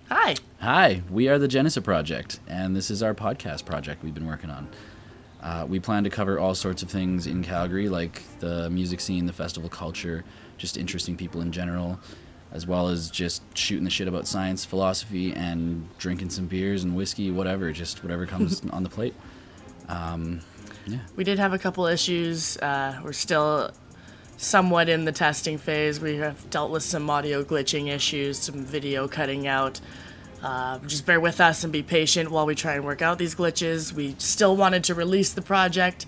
Hi. Hi, we are the Genesa Project, and this is our podcast project we've been working on. We plan to cover all sorts of things in Calgary, like the music scene, the festival culture, just interesting people in general, as well as just shooting the shit about science, philosophy, and drinking some beers and whiskey, whatever comes on the plate. Yeah. We did have a couple issues. We're still somewhat in the testing phase. We have dealt with some audio glitching issues, some video cutting out. Just bear with us and be patient while we try and work out these glitches. We still wanted to release the project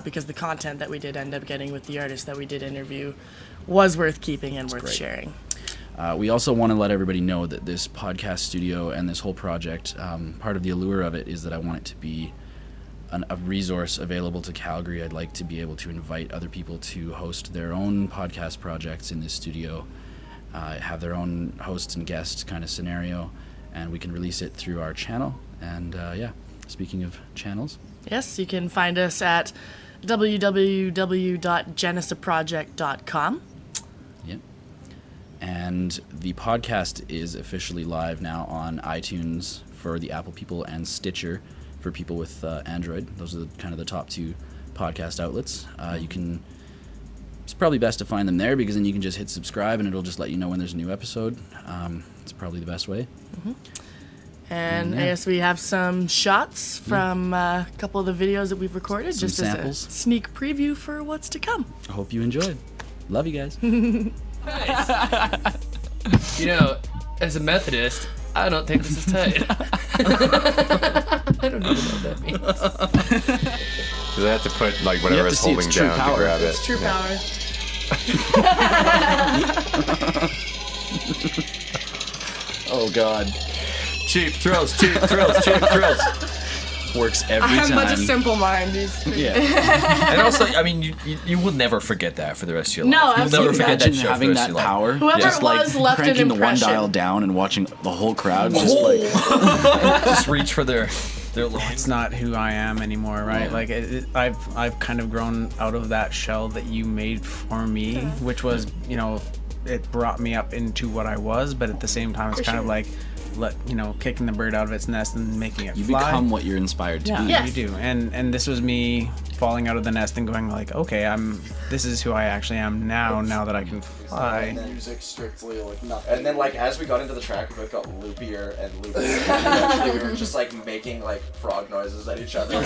because the content that we did end up getting with the artist that we did interview was worth keeping and worth sharing. We also want to let everybody know that this podcast studio and this whole project, part of the allure of it is that I want it to be a resource available to Calgary. I'd like to be able to invite other people to host their own podcast projects in this studio, have their own hosts and guests kind of scenario, and we can release it through our channel. And speaking of channels. Yes, you can find us at www.genesaproject.com. Yep. And the podcast is officially live now on iTunes for the Apple people and Stitcher for people with Android. Those are kind of the top two podcast outlets. It's probably best to find them there because then you can just hit subscribe and it'll just let you know when there's a new episode. It's probably the best way. Mm-hmm. And I guess we have some shots from a couple of the videos that we've recorded, Some just samples. as a sneak preview for what's to come. I hope you enjoyed. Love you guys. Nice. As a Methodist, I don't think this is tight. I don't know what that means. Do they have to put whatever it's holding down to grab it? It's true power. Oh God. Cheap thrills. Works every I have time. such a simple mind. Yeah. And also, you will never forget that for the rest of your life. No, You'll never absolutely forget Imagine that show having for the rest that of your power. Whoever just it was left an cranking the one impression. dial down and watching the whole crowd just life. Just reach for their It's not who I am anymore, right? Yeah. I've kind of grown out of that shell that you made for me, which was, it brought me up into what I was, but at the same time, it's kind of like, kicking the bird out of its nest and making it You fly. become what you're inspired to Yeah, be. Yes. you do. And this was me falling out of the nest and going like, okay, this is who I actually am now that I can fly. Music strictly nothing. And then as we got into the track, we both got loopier and loopier. And eventually we were just making frog noises at each other.